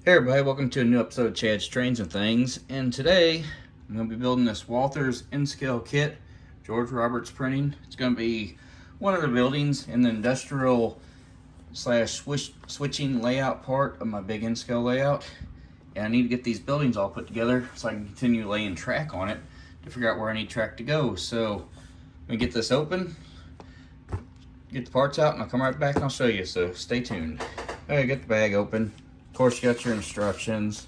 Hey everybody, welcome to a new episode of Chad's Trains and Things. And today I'm going to be building this Walther's N-Scale kit, George Roberts printing. It's going to be one of the buildings in the industrial slash switching layout part of my big N-Scale layout. And I need to get these buildings all put together so I can continue laying track on it to figure out where I need track to go. So let me get this open, get the parts out, and I'll come right back and I'll show you. So stay tuned. All right, get the bag open. Of course, you got your instructions,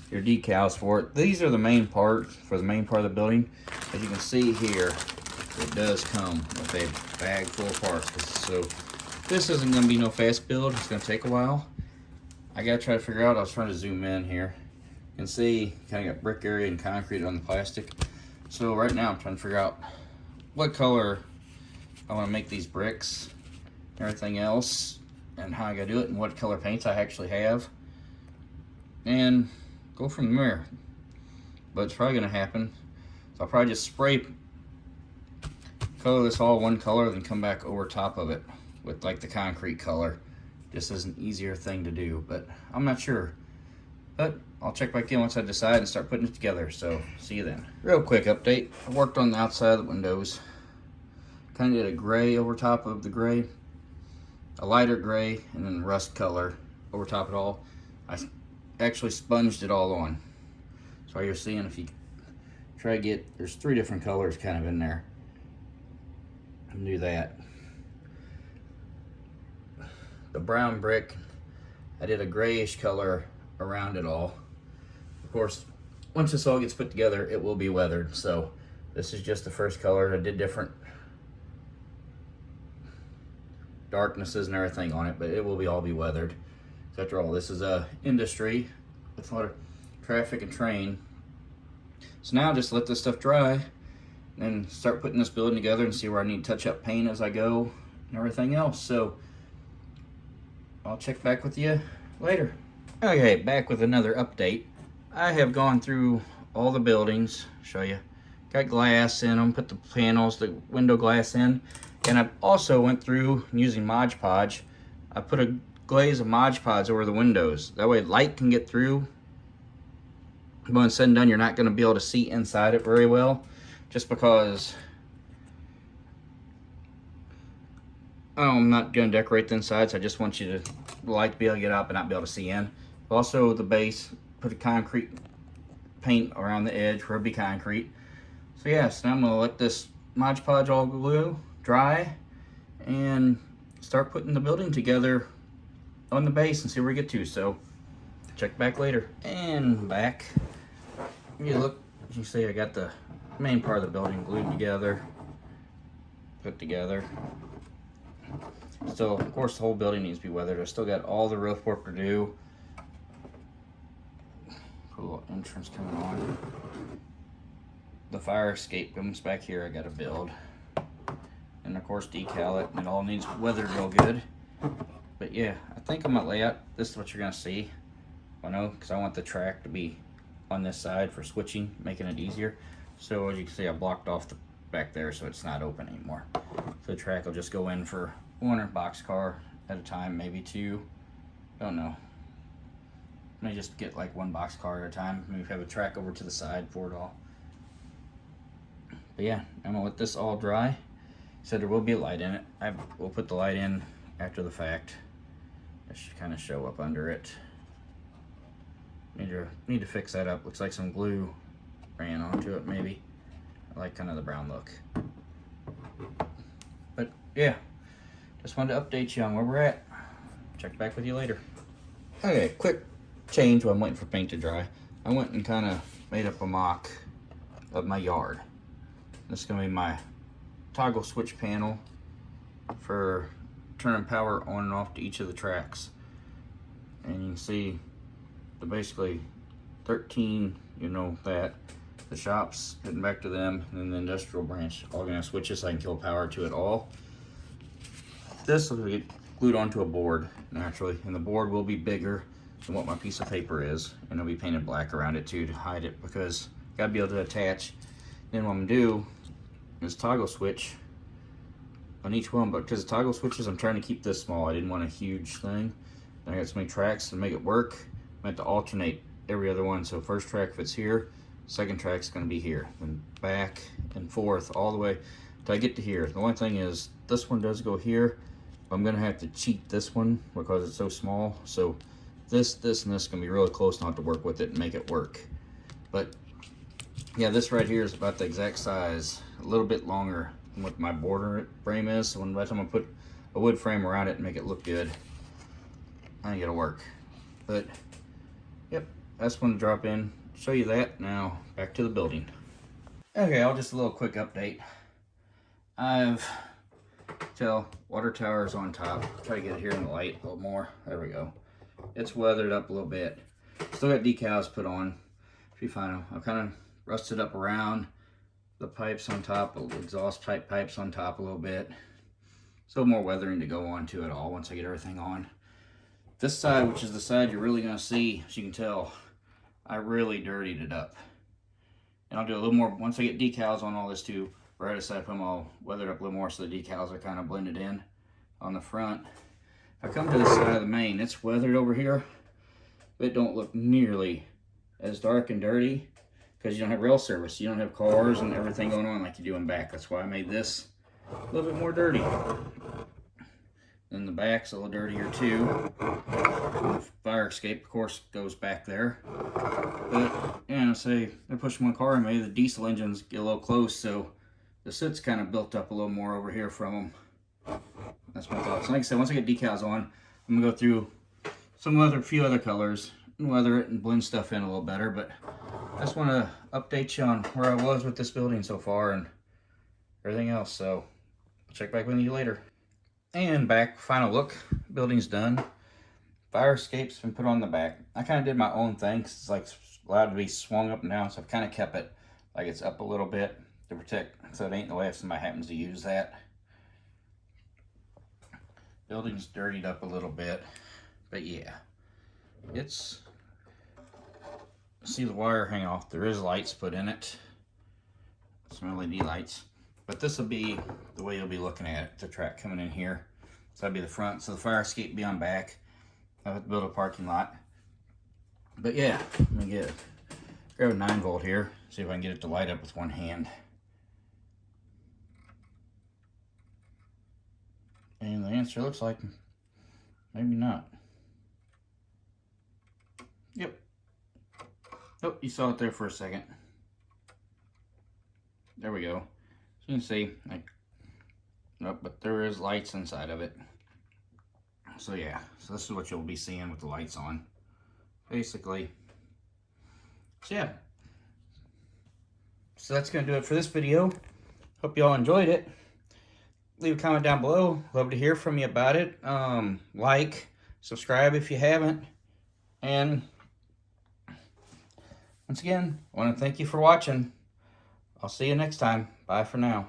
your decals for it. These are the main part for the main part of the building. As you can see here, it does come with a bag full of parts. So this isn't going to be no fast build. It's going to take a while. I got to try to figure out. I was trying to zoom in here. You can see kind of got brick area and concrete on the plastic. So right now I'm trying to figure out what color I want to make these bricks, everything else, and how I got to do it, and what color paints I actually have. And go from there. But it's probably gonna happen. So I'll probably just spray color this all one color, then come back over top of it with like the concrete color. Just as an easier thing to do, but I'm not sure. But I'll check back in once I decide and start putting it together. So see you then. Real quick update. I worked on the outside of the windows. Kind of did a gray over top of the gray, a lighter gray, and then rust color over top of it all. I actually sponged it all on. So you're seeing, if you try to get, there's three different colors kind of in there. And do that. The brown brick, I did a grayish color around it all. Of course, once this all gets put together, it will be weathered. So this is just the first color. I did different darknesses and everything on it, but it will all be weathered. After all, this is a industry with a lot of traffic and train. So now just let this stuff dry and start putting this building together and see where I need to touch up paint as I go and everything else. So I'll check back with you later. Okay, back with another update. I have gone through all the buildings, show you. Got glass in them, put the panels, the window glass in, and I've also went through using Mod Podge. I put a glaze of Mod Podge over the windows. That way light can get through. But when it's said and done, you're not going to be able to see inside it very well, just because I'm not going to decorate the insides. I just want you to light to be able to get up and not be able to see in. Also, the base, put a concrete paint around the edge where it'll be concrete. So yes, now I'm going to let this Mod Podge all glue dry and start putting the building together on the base and see where we get to. So check back later. And back. You look, as you see, I got the main part of the building glued together, put together. So of course the whole building needs to be weathered. I still got all the roof work to do. Put a little entrance coming on. The fire escape comes back here. I got to build, and of course decal it. And it all needs weathered real good. But yeah, I think on my layout, this is what you're gonna see. I know, because I want the track to be on this side for switching, making it easier. So as you can see, I blocked off the back there so it's not open anymore. So the track will just go in for one boxcar at a time, maybe two. Don't know. May just get like one boxcar at a time. Maybe have a track over to the side for it all. But yeah, I'm gonna let this all dry. Said there will be a light in it. We'll put the light in after the fact. That should kind of show up under it. Need to fix that up. Looks like some glue ran onto it maybe. I like kind of the brown look. But yeah, just wanted to update you on where we're at. Check back with you later. Okay, quick change while I'm waiting for paint to dry. I went and kind of made up a mock of my yard. This is going to be my toggle switch panel for turning power on and off to each of the tracks. And you can see the basically 13, you know, that the shops, getting back to them, and then the industrial branch, all gonna switch this so I can kill power to it all. This will get glued onto a board naturally, and the board will be bigger than what my piece of paper is, and it'll be painted black around it too to hide it, because I gotta be able to attach. Then what I'm gonna do is toggle switch on each one, but because the toggle switches, I'm trying to keep this small. I didn't want a huge thing. I got so many tracks to make it work. I have to alternate every other one. So first track if it's here, second track's going to be here, and back and forth all the way till I get to here. The only thing is this one does go here. I'm going to have to cheat this one because it's so small. So this, and this is going to be really close, and I'll have to work with it and make it work. But yeah, this right here is about the exact size, a little bit longer than what my border frame is. So by the time I put a wood frame around it and make it look good, I think it'll work. But yep, that's one to drop in. Show you that. Now back to the building. Okay, I'll just a little quick update. I've water tower's on top. Try to get it here in the light a little more. There we go. It's weathered up a little bit. Still got decals put on. If you find them, I've kind of rusted up around the pipes on top, the exhaust type pipes on top a little bit. Still more weathering to go on to it all once I get everything on. This side, which is the side you're really going to see, as you can tell, I really dirtied it up. And I'll do a little more once I get decals on all this too. Right aside, put them all weathered up a little more so the decals are kind of blended in on the front. If I come to the side of the main, it's weathered over here, but it don't look nearly as dark and dirty because you don't have rail service. You don't have cars and everything going on like you do in back. That's why I made this a little bit more dirty. Then the back's a little dirtier too. The fire escape, of course, goes back there. But, yeah, say they're pushing one car in me, the diesel engines get a little close, so the soot's kind of built up a little more over here from them. That's my thoughts. Like I said, once I get decals on, I'm going to go through few other colors and weather it and blend stuff in a little better. But I just want to update you on where I was with this building so far and everything else. So I'll check back with you later. And back, final look. Building's done. Fire escape's been put on the back. I kind of did my own thing because it's like allowed to be swung up and down, so I've kind of kept it like it's up a little bit to protect, so it ain't in the way if somebody happens to use that. Building's dirtied up a little bit, but yeah, it's, see the wire hang off. There is lights put in it, some LED lights, but this will be the way you'll be looking at it, the track coming in here. So that'll be the front, so the fire escape will be on back. I have to build a parking lot. But yeah, let me grab a 9-volt here, see if I can get it to light up with one hand. And the answer looks like maybe not. Yep. Oh, you saw it there for a second. There we go. So you can see, nope, but there is lights inside of it. So yeah, so this is what you'll be seeing with the lights on, basically. So yeah, so that's gonna do it for this video. Hope y'all enjoyed it. Leave a comment down below. Love to hear from you about it. Like, subscribe if you haven't, and once again, I want to thank you for watching. I'll see you next time. Bye for now.